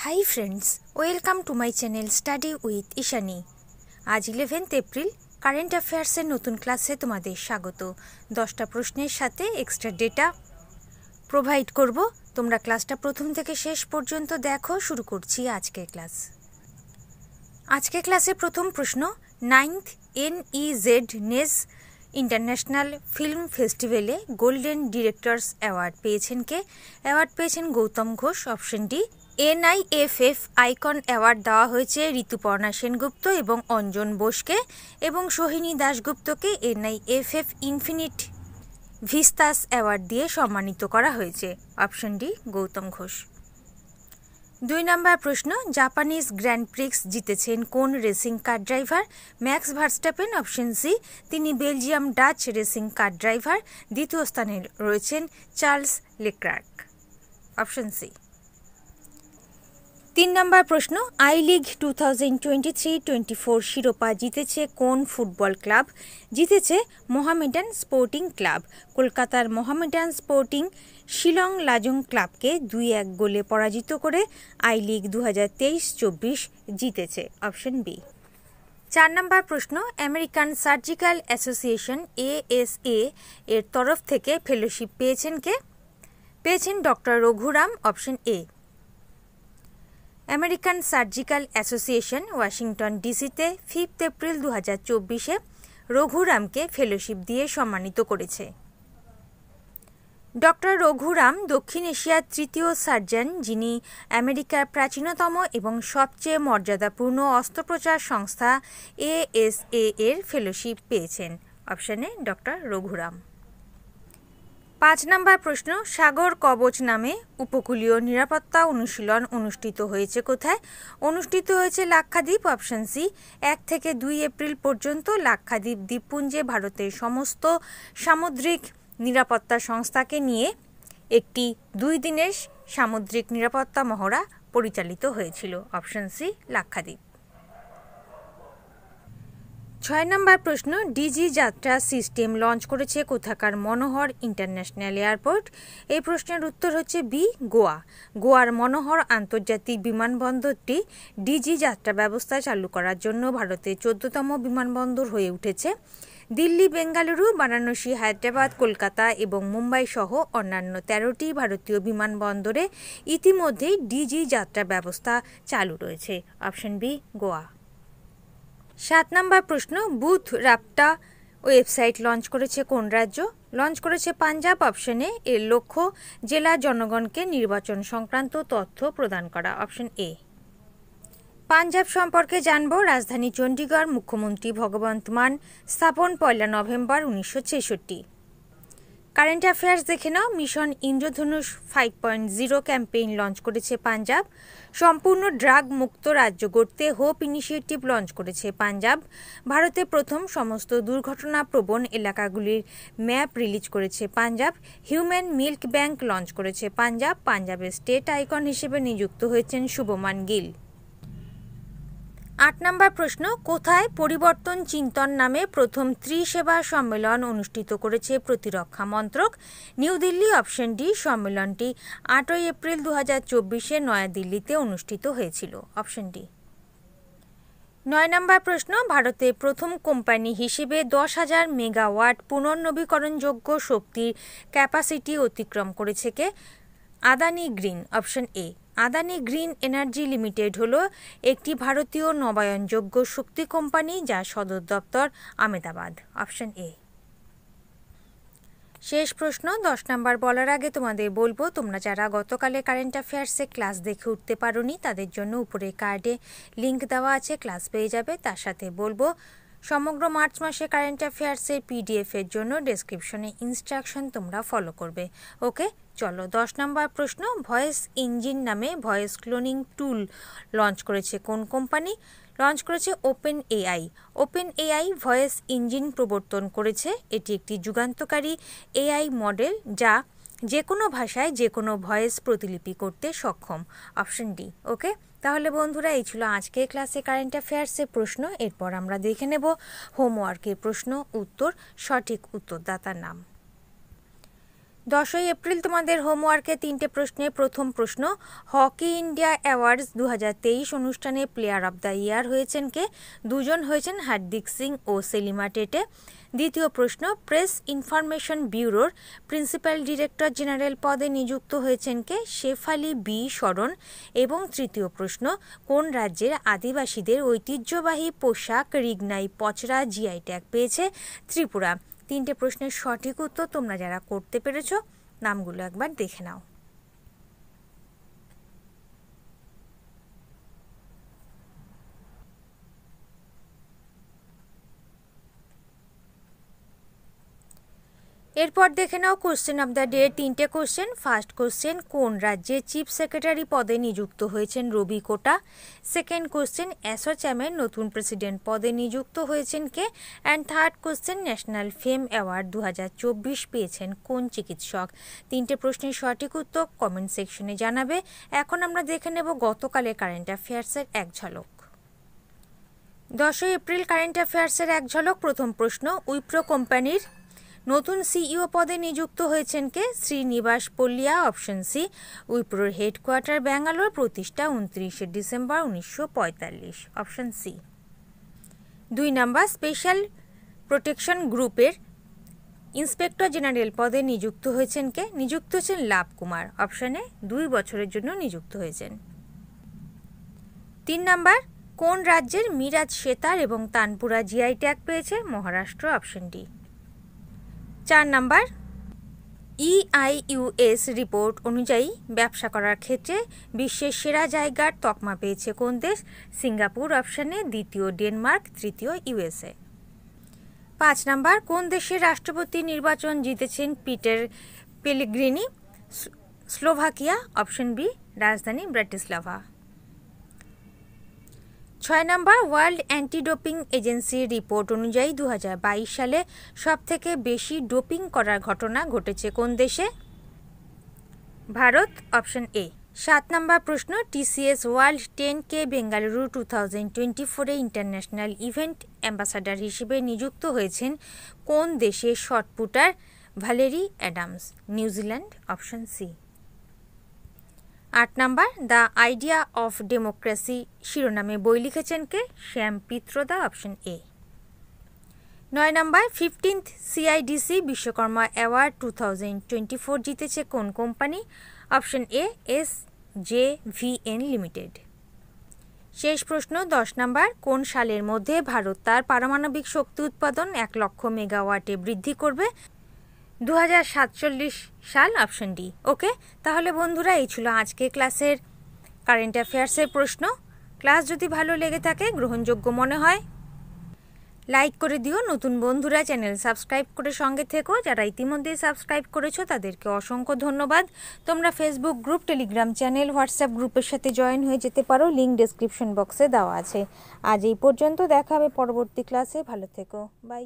Hi friends, welcome to my channel study with Ishani. আজ 11 April current অ্যাফেয়ার্সের নতুন ক্লাসে তোমাদের স্বাগত। 10টা প্রশ্নের সাথে এক্সট্রা ডেটা প্রোভাইড করব। তোমরা ক্লাসটা প্রথম থেকে শেষ পর্যন্ত দেখো। শুরু করছি আজকের ক্লাস। আজকের ক্লাসে প্রথম প্রশ্ন, 9th NEZ নেস ইন্টারন্যাশনাল ফিল্ম ফেস্টিভ্যালে গোল্ডেন ডিরেক্টরস অ্যাওয়ার্ড পেয়েছেন কে? অ্যাওয়ার্ড পেয়েছেন Goutam Ghosh. Option D. NIFF icon award দেওয়া হয়েছে ঋতুপর্ণা সেনগুপ্ত এবং অঞ্জন বোসকে, এবং সোহিনী দাশগুপ্তকে NIFF ইনফিনিট ভিস্তাস অ্যাওয়ার্ড দিয়ে সম্মানিত করা হয়েছে। Option D Goutam Ghosh. 2 number প্রশ্ন, জাপানিজ গ্র্যান্ড প্রিক্স জিতেছেন কোন racing car driver? Max Verstappen. Option C, তিনি Belgium Dutch racing car driver. দ্বিতীয় স্থানে রয়েছেন চার্লস লেক্লার্ক। Option C. 3 নম্বর প্রশ্ন, আই লিগ 2023-24 শিরোপা জিতেছে কোন ফুটবল ক্লাব? জিতেছে মোহামেডান স্পোর্টিং ক্লাব। কলকাতার মোহামেডান স্পোর্টিং শিলং লাজং ক্লাবকে 2-1 গোলে পরাজিত করে আই লিগ 2023-24 জিতেছে। Option B. 4 নম্বর প্রশ্ন, আমেরিকান সার্জিক্যাল অ্যাসোসিয়েশন ASA এর তরফ থেকে ফেলোশিপ পেয়েছেন কে? পেয়েছেন doctor Raghuram. Option A. American surgical association Washington ডিসিতে 5 এপ্রিল 2024-এ রঘুরামকে ফেলোশিপ দিয়ে সম্মানিত করেছে। ডক্টর রঘুরাম দক্ষিণ এশিয়ার তৃতীয় সার্জন, যিনি আমেরিকার প্রাচীনতম এবং সবচেয়ে মর্যাদাপূর্ণ অস্ত্রোপচার সংস্থা ASA এর ফেলোশিপ পেয়েছেন। অপশনে ডক্টর রঘুরাম। 5 নম্বর প্রশ্ন, সাগর কবচ নামে উপকূলীয় নিরাপত্তা অনুশীলন অনুষ্ঠিত হয়েছে কোথায়? অনুষ্ঠিত হয়েছে লাক্ষাদ্বীপ। Option C. 1 থেকে 2 এপ্রিল পর্যন্ত লাক্ষাদ্বীপ দ্বীপপুঞ্জে ভারতের সমস্ত সামুদ্রিক নিরাপত্তা সংস্থাকে নিয়ে একটি 2 দিনের সামুদ্রিক নিরাপত্তা মহড়া পরিচালিত হয়েছিল। Option C Lakshadweep. 6 নম্বর প্রশ্ন, ডিজি যাত্রা সিস্টেম লঞ্চ করেছে কোথাকার মনোহর ইন্টারন্যাশনাল এয়ারপোর্ট? এই প্রশ্নের উত্তর হচ্ছে বি, গোয়া। গোয়ার মনোহর আন্তর্জাতিক বিমানবন্দরটি ডিজি যাত্রা ব্যবস্থা চালু করার জন্য ভারতের 14তম বিমানবন্দর হয়ে উঠেছে। দিল্লি, বেঙ্গালুরু, বারাণসী, হায়দ্রাবাদ, কলকাতা এবং মুম্বাই সহ অন্যান্য 13টি ভারতীয় বিমানবন্দরে ইতিমধ্যেই ডিজি যাত্রা ব্যবস্থা চালু রয়েছে। Option B Goa. 7 নম্বর প্রশ্ন, বুথ রাপ্টা ওয়েবসাইট লঞ্চ করেছে কোন রাজ্য? লঞ্চ করেছে পাঞ্জাব। অপশনে এর লক্ষ্য জেলার জনগণকে নির্বাচন সংক্রান্ত তথ্য প্রদান করা। Option A. পাঞ্জাব সম্পর্কে জানব। রাজধানী চণ্ডীগড়, মুখ্যমন্ত্রী ভগবন্ত মান স্থাপন 1 নভেম্বর 1966। কারেন্ট অ্যাফেয়ার্স দেখে নাও। মিশন ইন্দ্রধনুষ 5.0 ক্যাম্পেইন লঞ্চ করেছে পাঞ্জাব। সম্পূর্ণ ড্রাগ মুক্ত রাজ্য গড়তে হোপ ইনিশিয়েটিভ লঞ্চ করেছে পাঞ্জাব। ভারতে প্রথম সমস্ত দুর্ঘটনা প্রবণ এলাকাগুলির ম্যাপ রিলিজ করেছে Punjab. Human milk bank launch করেছে পাঞ্জাব। পাঞ্জাবের স্টেট আইকন হিসেবে নিযুক্ত হয়েছেন শুভমান গিল। 8 নম্বর প্রশ্ন, কোথায় পরিবর্তন চিন্তন নামে প্রথম ত্রিসেবা সম্মেলন অনুষ্ঠিত করেছে প্রতিরক্ষা মন্ত্রক? নিউ দিল্লি। Option D. সম্মেলনটি 8 এপ্রিল 2024-এ নয়াদিল্লিতে অনুষ্ঠিত হয়েছিল। Option D. 9 নম্বর প্রশ্ন, ভারতের প্রথম কোম্পানি হিসেবে 10,000 মেগাওয়াট পুনর্নবীকরণযোগ্য শক্তির ক্যাপাসিটি অতিক্রম করেছে কে? Adani Green. Option A. Adani Green Energy Limited হল একটি ভারতীয় নবায়নযোগ্য শক্তি কোম্পানি যার সদর দপ্তর আহমেদাবাদ। Option A. শেষ প্রশ্ন 10 নম্বর বলার আগে তোমাদের বলবো, তোমরা যারা গতকালে কারেন্ট অ্যাফেয়ার্সে ক্লাস দেখে উঠতে পারোনি তাদের জন্য উপরে কার্ডে লিঙ্ক দেওয়া আছে, ক্লাস পেয়ে যাবে। তার সাথে বলবো, সমগ্র মার্চ মাসে কারেন্ট অ্যাফেয়ার্সের PDF এর জন্য ডেসক্রিপশনে ইনস্ট্রাকশন তোমরা ফলো করবে। ওকে, চলো 10 নম্বর প্রশ্ন, ভয়েস ইঞ্জিন নামে ভয়েস ক্লোনিং টুল লঞ্চ করেছে কোন কোম্পানি? লঞ্চ করেছে OpenAI। OpenAI ভয়েস ইঞ্জিন প্রবর্তন করেছে। এটি একটি যুগান্তকারী AI মডেল যা যে কোনো ভাষায় যে কোনো ভয়েস প্রতিলিপি করতে সক্ষম। Option D. ওকে, তাহলে বন্ধুরা এই ছিল আজকের ক্লাসে কারেন্ট অ্যাফেয়ার্সের প্রশ্ন। এরপর আমরা দেখে নেব হোমওয়ার্কের প্রশ্ন উত্তর, সঠিক উত্তরদাতার নাম। 10ই এপ্রিল তোমাদের হোমওয়ার্কে 3টে প্রশ্নের প্রথম প্রশ্ন, হকি ইন্ডিয়া অ্যাওয়ার্ডস 2023 অনুষ্ঠানে প্লেয়ার অব দ্য ইয়ার হয়েছেন কে? দুজন হয়েছেন, হার্দিক সিং ও সেলিমা টেটে। দ্বিতীয় প্রশ্ন, প্রেস ইনফরমেশন ব্যুরোর প্রিন্সিপাল ডিরেক্টর জেনারেল পদে নিযুক্ত হয়েছেন কে? শেফালি বি শরণ। এবং তৃতীয় প্রশ্ন, কোন রাজ্যের আদিবাসীদের ঐতিহ্যবাহী পোশাক রিগনাই পচরা জিআই ট্যাগ পেয়েছে? ত্রিপুরা। 3টে প্রশ্নের সঠিক উত্তর তোমরা যারা করতে পেরেছো নামগুলো একবার দেখে নাও। এরপর দেখে now question of the day 3টে কোশ্চেন। ফার্স্ট কোশ্চেন, কোন রাজ্যে চিফ সেক্রেটারি পদে নিযুক্ত হয়েছেন রবি কোটা? সেকেন্ড কোশ্চেন, অ্যাসোচ্যামের নতুন প্রেসিডেন্ট পদে নিযুক্ত হয়েছেন কে? And third question, national fame award 2024 পেয়েছেন কোন চিকিৎসক? 3টে প্রশ্নের সঠিক উত্তর কমেন্ট সেকশনে জানাবে। এখন আমরা দেখে নেব গতকালের কারেন্ট অ্যাফেয়ার্সের এক ঝলক। 10ই এপ্রিল কারেন্ট অ্যাফেয়ার্সের এক ঝলক। প্রথম প্রশ্ন, উইপ্রো কোম্পানির নতুন সিইও পদে নিযুক্ত হয়েছেন কে? শ্রীনিবাস পল্লিয়া। Option C. উইপ্রোর হেডকোয়ার্টার ব্যাঙ্গালোর, প্রতিষ্ঠা 29শে December 1945। Option C. 2 number, special protection গ্রুপের ইন্সপেক্টর জেনারেল পদে নিযুক্ত হয়েছেন কে? নিযুক্ত হয়েছেন লাভ কুমার। অপশানে 2 বছরের জন্য নিযুক্ত হয়েছেন। 3 নাম্বার, কোন রাজ্যের মিরাজ সেতার এবং তানপুরা জিআই ট্যাগ পেয়েছে? Maharashtra. Option D. 4 number, EIUS report অনুযায়ী ব্যবসা করার ক্ষেত্রে বিশ্বের সেরা জায়গার তকমা পেয়েছে কোন দেশ? সিঙ্গাপুর। অপশানে দ্বিতীয় ডেনমার্ক, তৃতীয় USA। 5 নাম্বার, কোন দেশের রাষ্ট্রপতি নির্বাচন জিতেছেন Peter Pellegrini? Slovakia. Option B, রাজধানী Bratislava. 6 number, world anti doping এজেন্সির রিপোর্ট অনুযায়ী 2022 সালে সবথেকে বেশি ডোপিং করার ঘটনা ঘটেছে কোন দেশে? ভারত। Option A. 7 নাম্বার প্রশ্ন, TCS world 10K Bengaluru 2024 international event ambassador হিসেবে নিযুক্ত হয়েছেন কোন দেশের shot putter? Valerie Adams. New Zealand. Option C. 8 number, the idea of democracy শিরোনামে বই লিখেছেন কে? Sam Pitroda. Option A. 9 number, 15th CIDC Vishwakarma award 2024 জিতেছে কোন company? Option A, SJVN limited. শেষ প্রশ্ন 10 নাম্বার, কোন সালের মধ্যে ভারত তার পারমাণবিক শক্তি উৎপাদন 1 লক্ষ মেগাওয়াটে বৃদ্ধি করবে? 2047 সাল। Option D. ওকে, তাহলে বন্ধুরা এই ছিল আজকে ক্লাসের কারেন্ট অ্যাফেয়ার্সের প্রশ্ন। ক্লাস যদি ভালো লেগে থাকে, গ্রহণযোগ্য মনে হয়, লাইক করে দিও। নতুন বন্ধুরা চ্যানেল সাবস্ক্রাইব করে সঙ্গে থেকো। যারা ইতিমধ্যেই সাবস্ক্রাইব করেছো তাদেরকে অসংখ্য ধন্যবাদ। তোমরা Facebook group, Telegram channel, WhatsApp গ্রুপের সাথে জয়েন হয়ে যেতে পারো, লিঙ্ক ডেসক্রিপশন বক্সে দেওয়া আছে। আজ এই পর্যন্ত, দেখা হবে পরবর্তী ক্লাসে। ভালো থেকো, বাই।